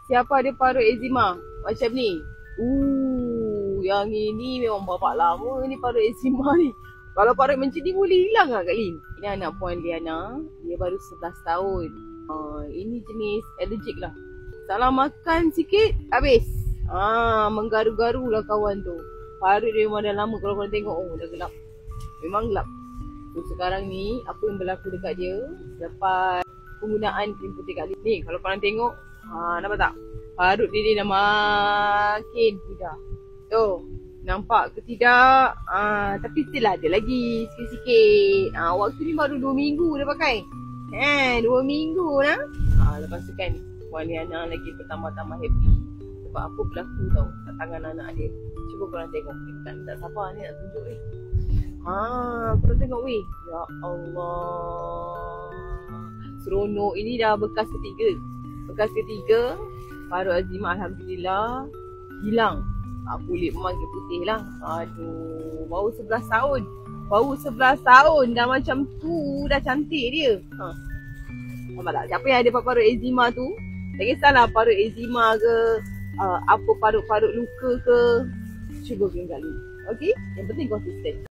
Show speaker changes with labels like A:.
A: Siapa ada parut eczema macam ni? Yang ini memang bapak lama ni parut eczema ni. Kalau parut macam ni boleh hilang lah Kak Lin. Ini anak Puan Liana. Dia baru 11 tahun. Ini jenis allergic lah. Salah makan sikit, habis. Menggaru-garu lah kawan tu. Parut dia memang dah lama. Kalau korang tengok, dah gelap. Memang gelap. So sekarang ni, apa yang berlaku dekat dia lepas penggunaan krim putih Kak Lin ni. Kalau korang tengok, nampak tak? Parut dia dah makin pudar. Tu, nampak ke tidak? Tapi still ada lagi sikit-sikit. Waktu ni baru 2 minggu dah pakai. 2 minggu dah. Lepas tu kan, Puan Liana lagi bertambah-tambah happy. Sebab apa berlaku tau kat tangan anak dia. Cuba korang tengok. Tak sabar ni nak tunjuk ni. Korang tengok weh. Ya Allah. Seronok. Ini dah bekas ketiga. Bekas ketiga. Parut eczema alhamdulillah hilang. Kulit pun makin putih lah. Aduh, baru 11 tahun. Baru 11 tahun dah macam tu. Dah cantik dia. Nampak tak? Siapa yang ada parut eczema tu, tak kisahlah parut eczema ke, apa parut-parut luka ke, cuba kena kali. Okay? Yang penting konsisten.